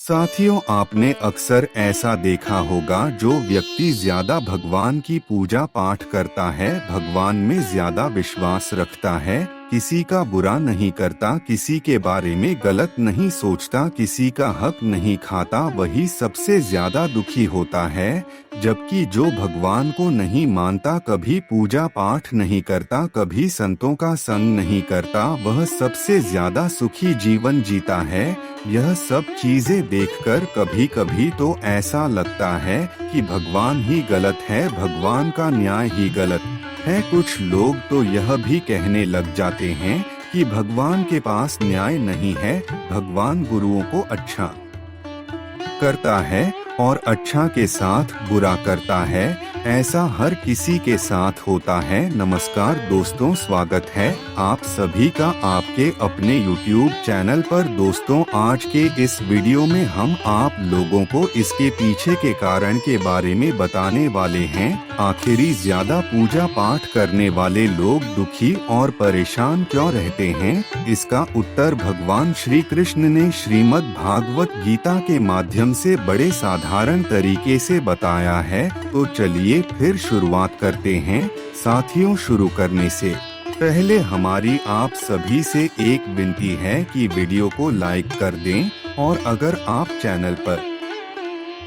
साथियों, आपने अक्सर ऐसा देखा होगा जो व्यक्ति ज्यादा भगवान की पूजा पाठ करता है, भगवान में ज्यादा विश्वास रखता है, किसी का बुरा नहीं करता, किसी के बारे में गलत नहीं सोचता, किसी का हक नहीं खाता, वही सबसे ज्यादा दुखी होता है। जबकि जो भगवान को नहीं मानता, कभी पूजा पाठ नहीं करता, कभी संतों का संग नहीं करता, वह सबसे ज्यादा सुखी जीवन जीता है। यह सब चीजें देखकर कभी कभी तो ऐसा लगता है कि भगवान ही गलत है, भगवान का न्याय ही गलत है। कुछ लोग तो यह भी कहने लग जाते हैं कि भगवान के पास न्याय नहीं है, भगवान गुरुओं को अच्छा करता है और अच्छा के साथ बुरा करता है। ऐसा हर किसी के साथ होता है। नमस्कार दोस्तों, स्वागत है आप सभी का आपके अपने YouTube चैनल पर। दोस्तों, आज के इस वीडियो में हम आप लोगों को इसके पीछे के कारण के बारे में बताने वाले हैं। आखिरी ज्यादा पूजा पाठ करने वाले लोग दुखी और परेशान क्यों रहते हैं? इसका उत्तर भगवान श्री कृष्ण ने श्रीमद् भागवत गीता के माध्यम से बड़े साधारण तरीके से बताया है। तो चलिए फिर शुरुआत करते हैं। साथियों, शुरू करने से पहले हमारी आप सभी से एक विनती है कि वीडियो को लाइक कर दें और अगर आप चैनल पर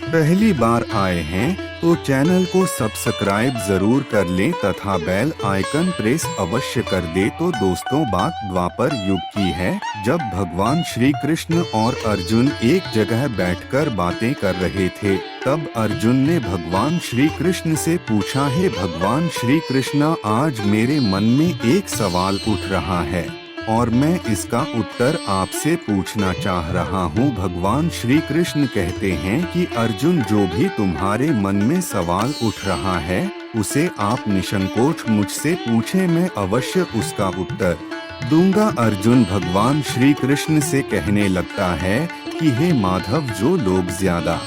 पहली बार आए हैं तो चैनल को सब्सक्राइब जरूर कर लें तथा बेल आइकन प्रेस अवश्य कर दे। तो दोस्तों, बात द्वापर युग की है, जब भगवान श्री कृष्ण और अर्जुन एक जगह बैठकर बातें कर रहे थे। तब अर्जुन ने भगवान श्री कृष्ण से पूछा, हे भगवान श्री कृष्ण, आज मेरे मन में एक सवाल उठ रहा है और मैं इसका उत्तर आपसे पूछना चाह रहा हूँ। भगवान श्री कृष्ण कहते हैं कि अर्जुन, जो भी तुम्हारे मन में सवाल उठ रहा है उसे आप निसंकोच मुझसे पूछें, मैं अवश्य उसका उत्तर दूंगा। अर्जुन भगवान श्री कृष्ण से कहने लगता है कि हे माधव, जो लोग ज्यादा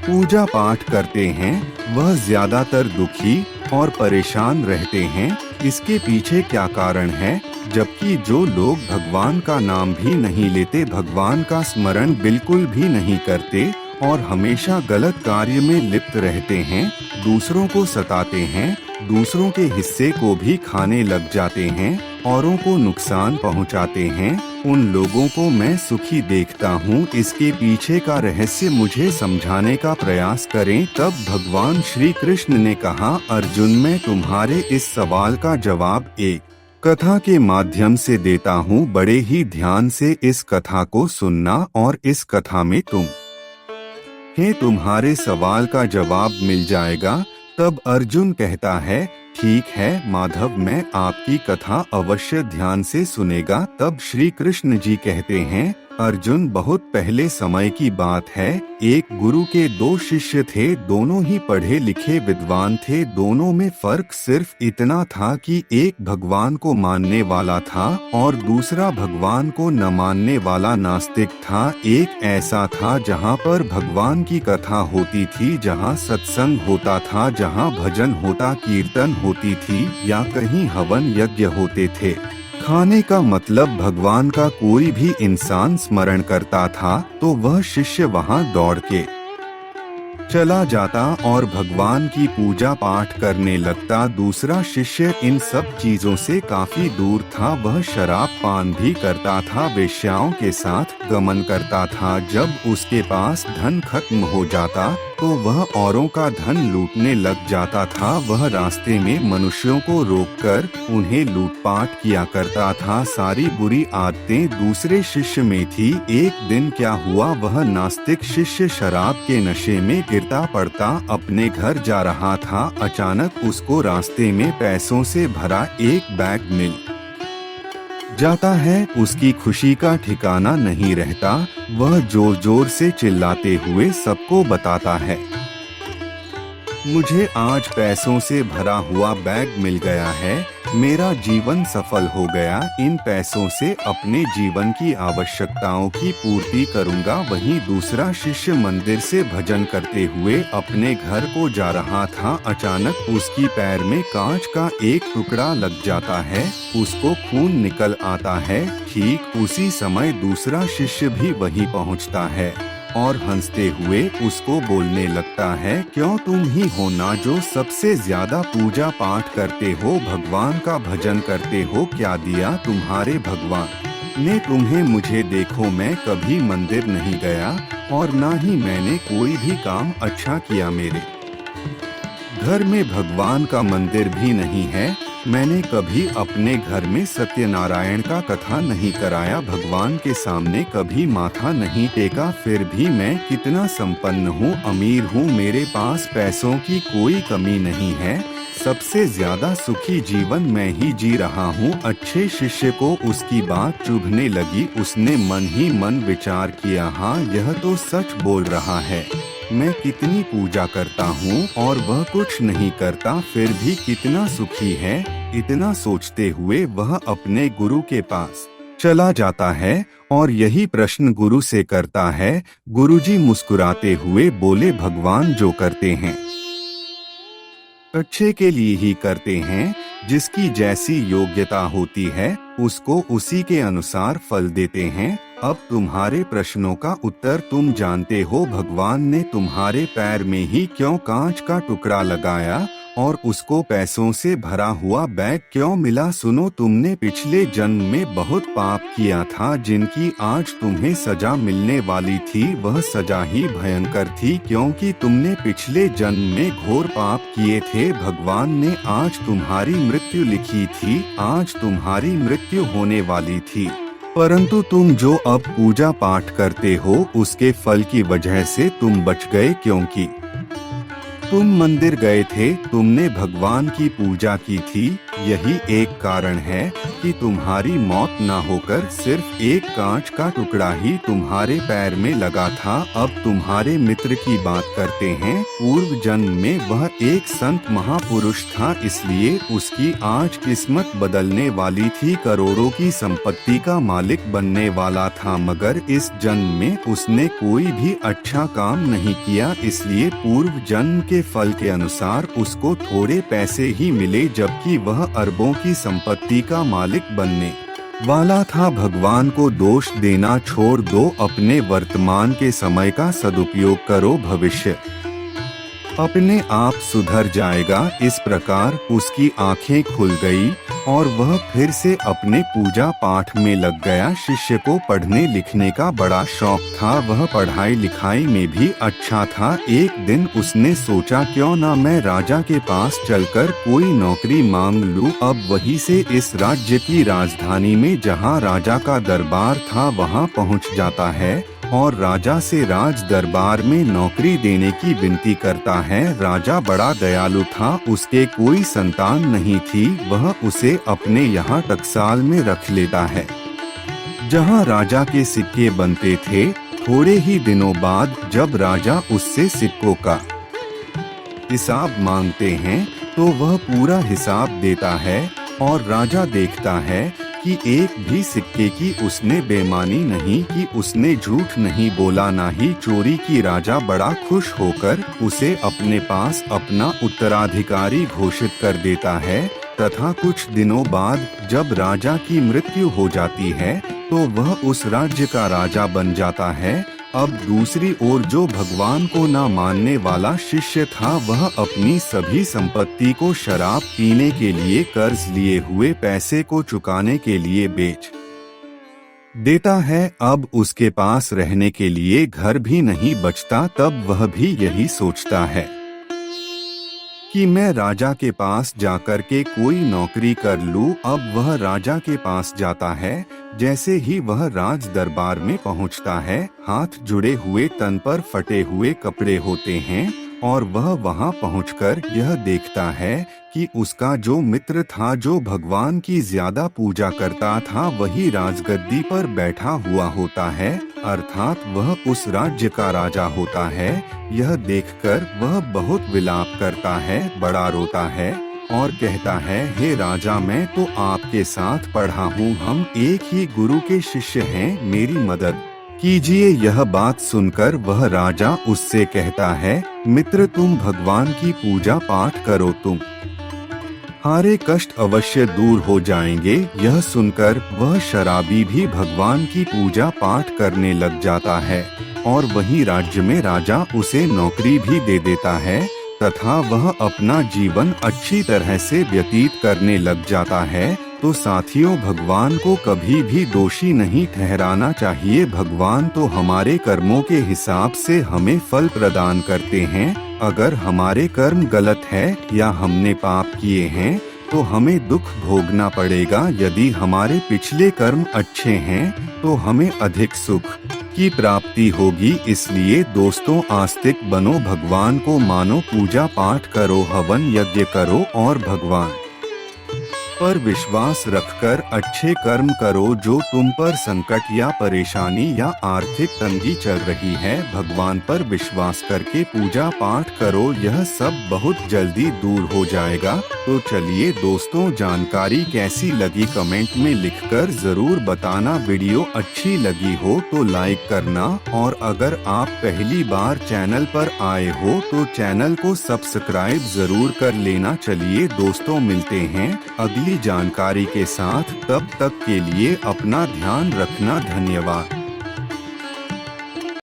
पूजा पाठ करते हैं वह ज्यादातर दुखी और परेशान रहते हैं। इसके पीछे क्या कारण है? जबकि जो लोग भगवान का नाम भी नहीं लेते, भगवान का स्मरण बिल्कुल भी नहीं करते और हमेशा गलत कार्य में लिप्त रहते हैं, दूसरों को सताते हैं, दूसरों के हिस्से को भी खाने लग जाते हैं, औरों को नुकसान पहुंचाते हैं, उन लोगों को मैं सुखी देखता हूँ। इसके पीछे का रहस्य मुझे समझाने का प्रयास करें। तब भगवान श्री कृष्ण ने कहा, अर्जुन, मैं तुम्हारे इस सवाल का जवाब एक कथा के माध्यम से देता हूँ। बड़े ही ध्यान से इस कथा को सुनना और इस कथा में तुम्हारे सवाल का जवाब मिल जाएगा। तब अर्जुन कहता है, ठीक है माधव, मैं आपकी कथा अवश्य ध्यान से सुनेगा। तब श्री कृष्ण जी कहते हैं, अर्जुन, बहुत पहले समय की बात है, एक गुरु के दो शिष्य थे, दोनों ही पढ़े लिखे विद्वान थे। दोनों में फर्क सिर्फ इतना था कि एक भगवान को मानने वाला था और दूसरा भगवान को न मानने वाला नास्तिक था। एक ऐसा था जहाँ पर भगवान की कथा होती थी, जहाँ सत्संग होता था, जहाँ भजन होता, कीर्तन होती थी या कहीं हवन यज्ञ होते थे। खाने का मतलब भगवान का कोई भी इंसान स्मरण करता था तो वह शिष्य वहां दौड़ के चला जाता और भगवान की पूजा पाठ करने लगता। दूसरा शिष्य इन सब चीजों से काफी दूर था, वह शराब पान भी करता था, वेश्याओं के साथ गमन करता था। जब उसके पास धन खत्म हो जाता तो वह औरों का धन लूटने लग जाता था। वह रास्ते में मनुष्यों को रोककर उन्हें लूटपाट किया करता था। सारी बुरी आदतें दूसरे शिष्य में थी। एक दिन क्या हुआ, वह नास्तिक शिष्य शराब के नशे में गिरता पड़ता अपने घर जा रहा था। अचानक उसको रास्ते में पैसों से भरा एक बैग मिल जाता है। उसकी खुशी का ठिकाना नहीं रहता। वह जोर जोर से चिल्लाते हुए सबको बताता है, मुझे आज पैसों से भरा हुआ बैग मिल गया है। मेरा जीवन सफल हो गया, इन पैसों से अपने जीवन की आवश्यकताओं की पूर्ति करूंगा। वहीं दूसरा शिष्य मंदिर से भजन करते हुए अपने घर को जा रहा था। अचानक उसकी पैर में कांच का एक टुकड़ा लग जाता है, उसको खून निकल आता है। ठीक उसी समय दूसरा शिष्य भी वहीं पहुंचता है और हंसते हुए उसको बोलने लगता है, क्यों तुम ही हो ना जो सबसे ज्यादा पूजा पाठ करते हो, भगवान का भजन करते हो। क्या दिया तुम्हारे भगवान ने तुम्हें? मुझे देखो, मैं कभी मंदिर नहीं गया और ना ही मैंने कोई भी काम अच्छा किया। मेरे घर में भगवान का मंदिर भी नहीं है। मैंने कभी अपने घर में सत्यनारायण का कथा नहीं कराया, भगवान के सामने कभी माथा नहीं टेका। फिर भी मैं कितना संपन्न हूँ, अमीर हूँ, मेरे पास पैसों की कोई कमी नहीं है। सबसे ज्यादा सुखी जीवन मैं ही जी रहा हूँ। अच्छे शिष्य को उसकी बात चुभने लगी। उसने मन ही मन विचार किया, हाँ यह तो सच बोल रहा है। मैं कितनी पूजा करता हूँ और वह कुछ नहीं करता, फिर भी कितना सुखी है। इतना सोचते हुए वह अपने गुरु के पास चला जाता है और यही प्रश्न गुरु से करता है। गुरुजी मुस्कुराते हुए बोले, भगवान जो करते हैं अच्छे के लिए ही करते हैं। जिसकी जैसी योग्यता होती है उसको उसी के अनुसार फल देते हैं। अब तुम्हारे प्रश्नों का उत्तर तुम जानते हो। भगवान ने तुम्हारे पैर में ही क्यों कांच का टुकड़ा लगाया और उसको पैसों से भरा हुआ बैग क्यों मिला? सुनो, तुमने पिछले जन्म में बहुत पाप किया था, जिनकी आज तुम्हें सजा मिलने वाली थी। वह सजा ही भयंकर थी, क्योंकि तुमने पिछले जन्म में घोर पाप किए थे। भगवान ने आज तुम्हारी मृत्यु लिखी थी, आज तुम्हारी मृत्यु होने वाली थी, परंतु तुम जो अब पूजा पाठ करते हो उसके फल की वजह से तुम बच गए, क्योंकि तुम मंदिर गए थे, तुमने भगवान की पूजा की थी। यही एक कारण है कि तुम्हारी मौत न होकर सिर्फ एक कांच का टुकड़ा ही तुम्हारे पैर में लगा था। अब तुम्हारे मित्र की बात करते हैं। पूर्व जन्म में वह एक संत महापुरुष था, इसलिए उसकी आज किस्मत बदलने वाली थी। करोड़ों की संपत्ति का मालिक बनने वाला था, मगर इस जन्म में उसने कोई भी अच्छा काम नहीं किया, इसलिए पूर्व जन्म के फल के अनुसार उसको थोड़े पैसे ही मिले, जबकि वह अरबों की संपत्ति का मालिक बनने वाला था। भगवान को दोष देना छोड़ दो, अपने वर्तमान के समय का सदुपयोग करो, भविष्य अपने आप सुधर जाएगा। इस प्रकार उसकी आंखें खुल गई और वह फिर से अपने पूजा पाठ में लग गया। शिष्य को पढ़ने लिखने का बड़ा शौक था, वह पढ़ाई लिखाई में भी अच्छा था। एक दिन उसने सोचा, क्यों ना मैं राजा के पास चलकर कोई नौकरी मांग लूं। अब वहीं से इस राज्य की राजधानी में जहां राजा का दरबार था वहां पहुंच जाता है और राजा से राज दरबार में नौकरी देने की विनती करता है। राजा बड़ा दयालु था, उसके कोई संतान नहीं थी, वह उसे अपने यहाँ टकसाल में रख लेता है जहाँ राजा के सिक्के बनते थे। थोड़े ही दिनों बाद जब राजा उससे सिक्कों का हिसाब मांगते हैं तो वह पूरा हिसाब देता है और राजा देखता है कि एक भी सिक्के की उसने बेईमानी नहीं की, उसने झूठ नहीं बोला, ना ही चोरी की। राजा बड़ा खुश होकर उसे अपने पास अपना उत्तराधिकारी घोषित कर देता है तथा कुछ दिनों बाद जब राजा की मृत्यु हो जाती है तो वह उस राज्य का राजा बन जाता है। अब दूसरी ओर जो भगवान को ना मानने वाला शिष्य था वह अपनी सभी संपत्ति को शराब पीने के लिए, कर्ज लिए हुए पैसे को चुकाने के लिए बेच देता है। अब उसके पास रहने के लिए घर भी नहीं बचता। तब वह भी यही सोचता है कि मैं राजा के पास जाकर के कोई नौकरी कर लूं। अब वह राजा के पास जाता है। जैसे ही वह राज दरबार में पहुंचता है, हाथ जुड़े हुए, तन पर फटे हुए कपड़े होते हैं और वह वहां पहुंचकर यह देखता है कि उसका जो मित्र था, जो भगवान की ज्यादा पूजा करता था, वही राजगद्दी पर बैठा हुआ होता है, अर्थात वह उस राज्य का राजा होता है। यह देखकर वह बहुत विलाप करता है, बड़ा रोता है और कहता है, हे राजा, मैं तो आपके साथ पढ़ा हूँ, हम एक ही गुरु के शिष्य हैं, मेरी मदद कीजिए। यह बात सुनकर वह राजा उससे कहता है, मित्र, तुम भगवान की पूजा पाठ करो, तुम हारे कष्ट अवश्य दूर हो जाएंगे। यह सुनकर वह शराबी भी भगवान की पूजा पाठ करने लग जाता है और वहीं राज्य में राजा उसे नौकरी भी दे देता है तथा वह अपना जीवन अच्छी तरह से व्यतीत करने लग जाता है। तो साथियों, भगवान को कभी भी दोषी नहीं ठहराना चाहिए। भगवान तो हमारे कर्मों के हिसाब से हमें फल प्रदान करते हैं। अगर हमारे कर्म गलत है या हमने पाप किए हैं तो हमें दुख भोगना पड़ेगा। यदि हमारे पिछले कर्म अच्छे हैं तो हमें अधिक सुख की प्राप्ति होगी। इसलिए दोस्तों, आस्तिक बनो, भगवान को मानो, पूजा पाठ करो, हवन यज्ञ करो और भगवान पर विश्वास रखकर अच्छे कर्म करो। जो तुम पर संकट या परेशानी या आर्थिक तंगी चल रही है, भगवान पर विश्वास करके पूजा पाठ करो, यह सब बहुत जल्दी दूर हो जाएगा। तो चलिए दोस्तों, जानकारी कैसी लगी कमेंट में लिखकर जरूर बताना। वीडियो अच्छी लगी हो तो लाइक करना और अगर आप पहली बार चैनल पर आए हो तो चैनल को सब्सक्राइब जरूर कर लेना। चलिए दोस्तों, मिलते हैं अगली जानकारी के साथ। तब तक के लिए अपना ध्यान रखना। धन्यवाद।